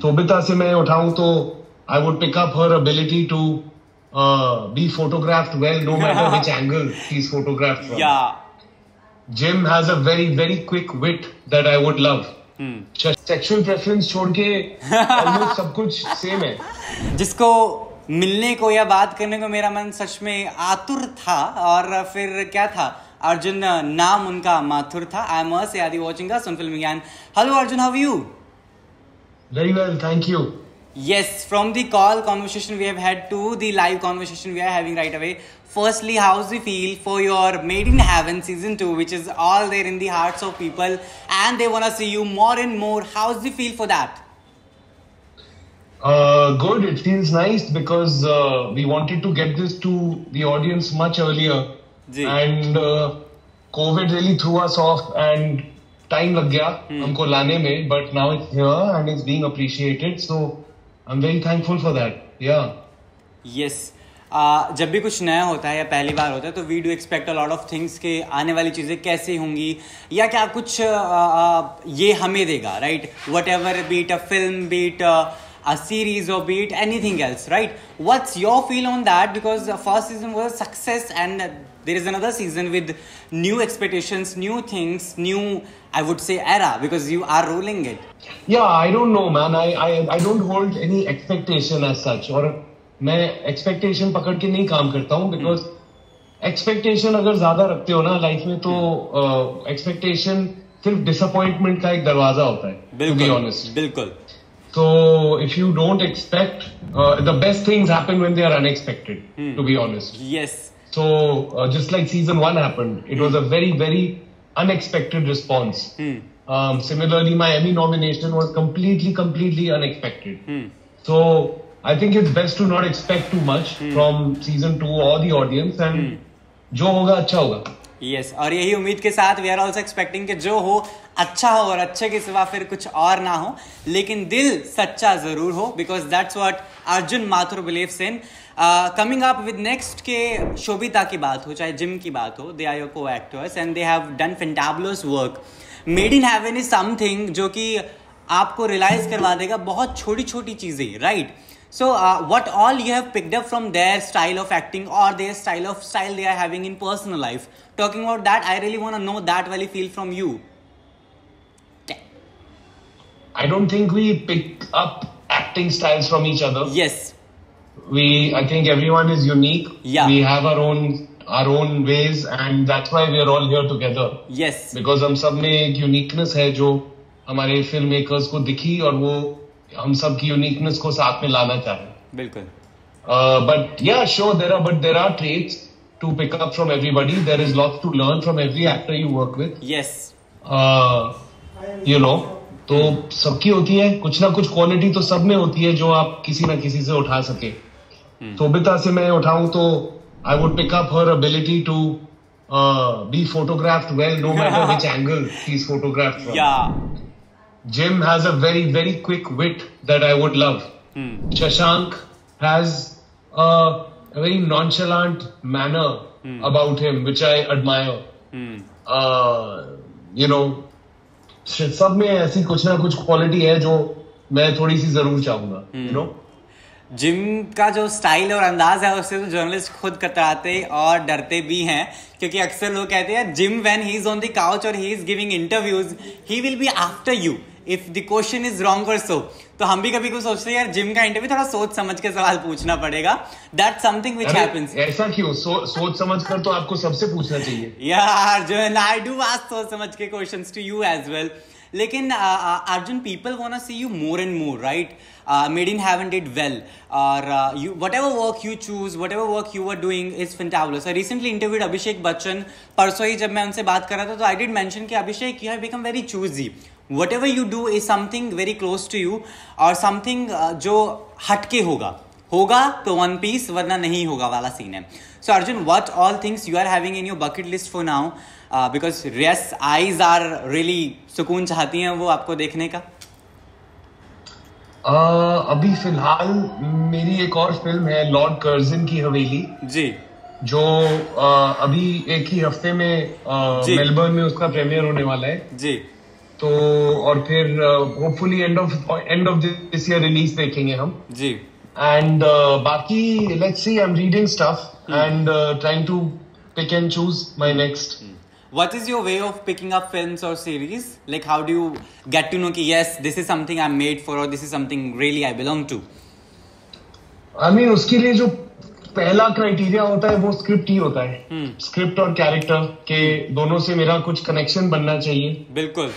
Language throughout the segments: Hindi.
सोबिता से मैं उठाऊं तो I would pick up her ability to be photographed well, no matter which angle she's photographed from. Yeah. Jim has a very very quick wit that I would love. Sexual preference छोड़ के almost सब कुछ same है. जिसको मिलने को या बात करने को मेरा मन सच में आतुर था, और फिर क्या था, अर्जुन नाम उनका माथुर था. I am Aadi watching us on film Gyan. Hello Arjun, how are you? Very well, thank you. Yes, from the call conversation we have had to the live conversation we are having right away. Firstly, how's the feel for your Made in Heaven season 2, which is all there in the hearts of people and they want to see you more and more. How's the feel for that? Good. It feels nice because we wanted to get this to the audience much earlier. And COVID really threw us off and time lag gaya हमको लाने में, but now it's here and it's being appreciated. So I'm very thankful for that. Yeah. Yes. जब भी कुछ नया होता है या पहली बार होता है तो we do expect a lot of things के आने वाली चीज़ें कैसे होंगी या क्या कुछ ये हमें देगा, right? Whatever beat a film, beat a series or be it anything else, right? What's your feel on that? Because the first season was a success and there is another season with new expectations, new things, new, I would say, era, because you are rolling it. Yeah, I don't know, man. I don't hold any expectation as such. और मैं expectation पकड़ के नहीं काम करता हूँ because expectation अगर ज़्यादा रखते हो ना लाइफ में तो expectation सिर्फ disappointment का एक दरवाजा होता है. To be honest. बिल्कुल. So if you don't expect, the best things happen when they are unexpected, to be honest. Yes. So just like season 1 happened, it was a very, very unexpected response. Similarly, my Emmy nomination was completely unexpected. So I think it's best to not expect too much from season 2 or the audience, and जो होगा अच्छा होगा. Yes, और यही उम्मीद के साथ we are also expecting कि जो हो अच्छा हो और अच्छे के सिवा फिर कुछ और ना हो, लेकिन दिल सच्चा जरूर हो, because that's what Arjun Mathur believes in. Coming up with next के शोभिता की बात हो चाहे जिम की बात हो, they are your co-actors and they have done fantabulous work. Made in Heaven is something जो कि आपको रियलाइज करवा देगा बहुत छोटी छोटी चीजें, right? So what all you have picked up from their style of acting or their style they are having in personal life. Talking about that, I really want to know that wali feel from you. I don't think we pick up acting styles from each other. Yes. I think everyone is unique. Yeah. We have our own ways and that's why we are all here together. Yes. Because हम सब में एक uniqueness है जो हमारे filmmakers को दिखी और वो हम सब की uniqueness को साथ में लाना चाहे. बिल्कुल. But yeah, sure, there are traits to pick up from everybody. There is lots to learn from every actor you work with. Yes. You know, तो सबकी होती है कुछ ना कुछ क्वालिटी तो सब में होती है जो आप किसी ना किसी से उठा सके. सोबिता से मैं उठाऊं तो I would pick up her ability to be photographed well, no matter which angle she's photographed from. Yeah. Jim has a very very quick wit that I would love. Shashank has a very nonchalant manner about him, which I admire. You know, सब में ऐसी कुछ ना कुछ क्वालिटी है जो मैं थोड़ी सी जरूर चाहूंगा. You know, जिम का जो स्टाइल और अंदाज है उससे तो जर्नलिस्ट खुद कतराते और डरते भी हैं, क्योंकि अक्सर लोग कहते हैं Jim when he is on the couch और he is giving interviews he will be after you if the question is wrong और सो. तो हम भी कभी कुछ सोचते हैं यार जिम का इंटरव्यू थोड़ा सोच समझ के सवाल पूछना पड़ेगा. That's something which happens. ऐसा क्यों? सोच समझ कर तो आपको सबसे पूछना चाहिए यार. जो आई डू आस्क सोच समझ के questions to you as well. लेकिन Arjun, people want see you more and more, right? Made in Heaven did well, or you whatever work you choose, whatever work you were doing is fantabulous. I recently interviewed Abhishek Bachchan. परसों ही जब मैं उनसे बात कर रहा था तो I did mention कि Abhishek, you have become very choosy. Whatever you do is something very close to you और something जो हटके होगा तो one piece, वरना नहीं होगा वाला सीन है. So Arjun, what all things you are having in your bucket list for now? Because yes, eyes are really सुकून चाहती हैं वो आपको देखने का. अभी फिलहाल मेरी एक और फिल्म है लॉर्ड कर्जन की हवेली जी, जो अभी एक ही हफ्ते में मेलबर्न में उसका प्रीमियर होने वाला है जी. तो और फिर hopefully end of this year release देखेंगे हम जी. एंड बाकी let's see, I am reading stuff and trying to pick and choose my next. What is your way of picking up films or series? Like how do you get to know कि yes, this is something I'm made for or this is something really I belong to? I mean, उसके लिए जो पहला क्राइटेरिया होता है वो स्क्रिप्ट ही होता है. स्क्रिप्ट और कैरेक्टर के दोनों से मेरा कुछ कनेक्शन बनना चाहिए. बिल्कुल.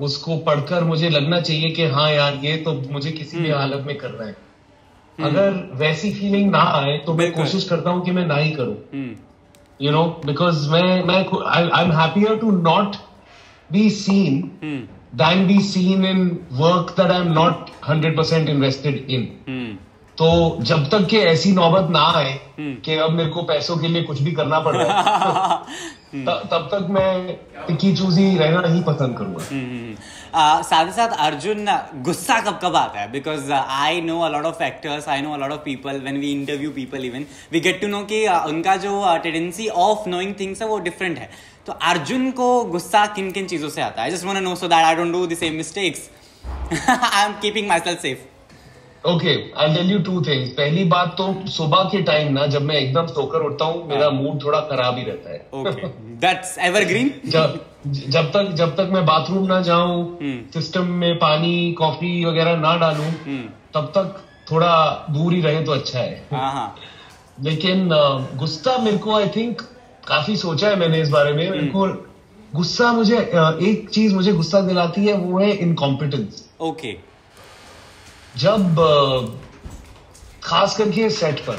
उसको पढ़कर मुझे लगना चाहिए कि हाँ यार ये तो मुझे किसी भी हालत में करना है. अगर वैसी फीलिंग ना आए तो मैं कोशिश करता हूँ कि मैं ना ही करूँ. You know, because I'm happier to not be seen than be seen in work that I'm not 100% invested in. तो जब तक कि ऐसी नौबत ना आए कि अब मेरे को पैसों के लिए कुछ भी करना पड़ रहा है तब तक मैं पिकी चूजी रहना ही पसंद करूंगा. साथ ही साथ अर्जुन, गुस्सा कब कब आता है? Because I know a lot of actors, I know a lot of people, when we interview people even we get to know कि उनका जो टेंडेंसी ऑफ नोइंग थिंग्स है वो डिफरेंट है. तो अर्जुन को गुस्सा किन किन चीजों से आता है? I just want to know so that I don't do the same mistakes. I am keeping my self safe. Okay, I tell you 2 things. पहली बात तो सुबह के टाइम ना जब मैं एकदम सोकर उठता हूँ मेरा मूड थोड़ा खराब ही रहता है. Okay, that's evergreen. जब तक मैं बाथरूम ना जाऊं, सिस्टम में पानी कॉफी वगैरह ना डालूं, तब तक थोड़ा दूर ही रहे तो अच्छा है. लेकिन गुस्सा मेरे को, आई थिंक काफी सोचा है मैंने इस बारे में. मेरे को गुस्सा, मुझे एक चीज मुझे गुस्सा दिलाती है वो है इनकॉम्पिटेंस. ओके. जब खास करके सेट पर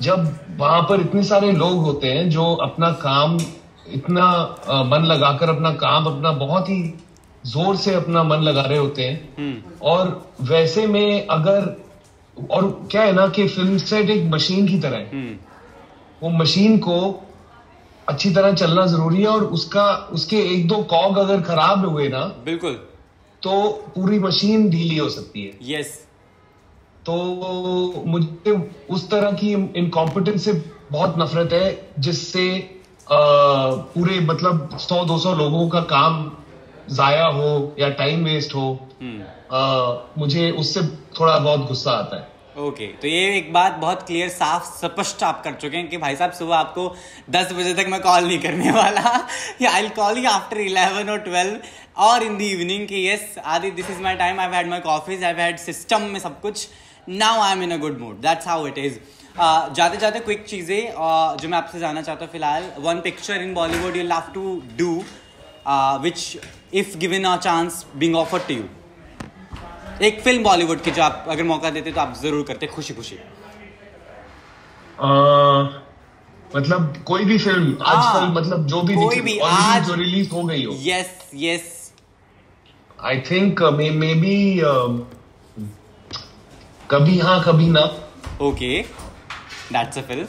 जब वहां पर इतने सारे लोग होते हैं जो अपना काम इतना मन लगाकर अपना काम अपना बहुत ही जोर से अपना मन लगा रहे होते हैं, और वैसे में अगर, और क्या है ना कि फिल्म सेट एक मशीन की तरह है. वो मशीन को अच्छी तरह चलना जरूरी है और उसके 1-2 कॉग अगर खराब हुए ना, बिल्कुल, तो पूरी मशीन ढीली हो सकती है. यस. तो मुझे उस तरह की इनकॉम्पिटेंस से बहुत नफरत है जिससे पूरे मतलब 100-200 लोगों का काम जाया हो या टाइम वेस्ट हो. मुझे उससे थोड़ा बहुत गुस्सा आता है. ओके, तो ये एक बात बहुत क्लियर, साफ स्पष्ट आप कर चुके हैं कि भाई साहब सुबह आपको 10 बजे तक मैं कॉल नहीं करने वाला, या I will call you after 11 और 12 और इन द इवनिंग कि यस आदि this is my time, I have had my coffees, I have had system में सब कुछ, now I am in a good mood. That's how it is. जाते जाते क्विक चीजें जो मैं आपसे जानना चाहता हूँ फिलहाल. One picture in Bollywood you love to do which if given a chance being offered to you. एक फिल्म बॉलीवुड की जो आप अगर मौका देते तो आप जरूर करते खुशी खुशी. मतलब कोई भी फिल्म आजकल, मतलब जो भी कोई भी आज जो रिलीज हो गई हो. Yes yes. I think may be कभी हाँ कभी ना. Okay, that's a film.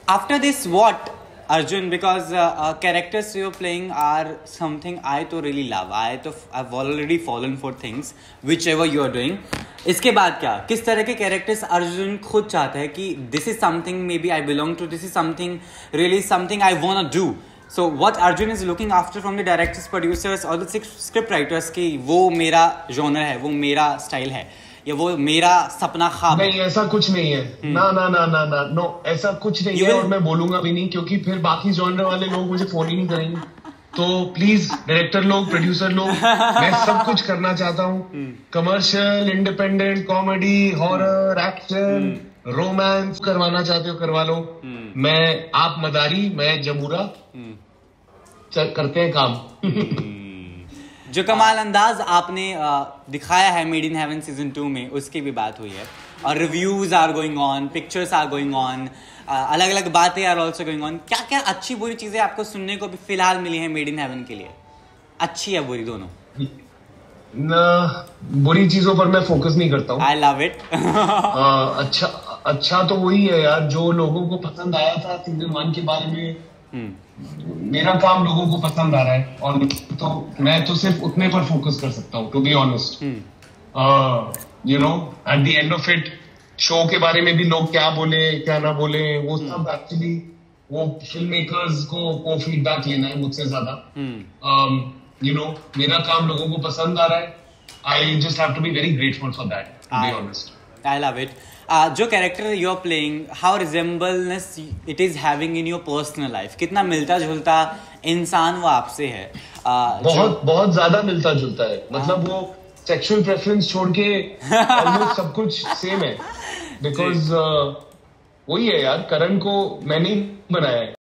After this what Arjun, because characters you're playing are something I to really love. I've already fallen for things whichever you are doing. इसके बाद क्या, किस तरह के कैरेक्टर्स अर्जुन खुद चाहता है कि this is something maybe I belong to, this is something really something I wanna do. So what Arjun is looking after from the directors, producers or the script writers कि वो मेरा genre है, वो मेरा style है, या वो मेरा सपना ख्वाब. नहीं, ऐसा कुछ नहीं है. ना ना ना ना ना नो, ऐसा कुछ नहीं है. और मैं बोलूंगा भी नहीं, क्योंकि फिर बाकी जॉनर वाले लोग मुझे फोन ही नहीं करेंगे. तो प्लीज डायरेक्टर लोग, प्रोड्यूसर लोग, मैं सब कुछ करना चाहता हूँ. Commercial, independent, comedy, horror, action, romance करवाना चाहते हो करवा लो. मैं आप मदारी, मैं जमूरा, करते हैं काम. जो कमाल अंदाज आपने दिखाया है मेड इन हेवन सीजन 2 में, उसकी भी बात हुई है. और reviews are going on, pictures are going on, अलग अलग बातें आर ऑल्सो गोइंग ऑन. क्या क्या अच्छी बुरी चीजें आपको सुनने को भी फिलहाल मिली है मेड इन हेवन के लिए? अच्छी या बुरी दोनों? बुरी चीजों पर मैं फोकस नहीं करता हूँ. I love it. अच्छा तो वही है यार जो लोगों को पसंद आया था सीजन 1 के बारे में. मेरा काम लोगों को पसंद आ रहा है और तो मैं तो सिर्फ उतने पर फोकस कर सकता हूँ, to be honest. You know, at the end of it show के बारे में भी लोग क्या बोले क्या ना बोले वो सब एक्चुअली वो फिल्म मेकर्स को फीडबैक लेना है मुझसे ज्यादा. मेरा काम लोगों को पसंद आ रहा है. I just have to be very grateful for that, to be honest. I love it. जो character you are playing, how resemblanceness it is having in your personal life? कितना मिलता जुलता इंसान वो आपसे है? बहुत ज्यादा मिलता जुलता है. मतलब वो सेक्सुअल प्रेफरेंस छोड़ के ऑलमोस्ट सब कुछ सेम है. बिकॉज वही है यार, करण को मैंने ही बनाया है.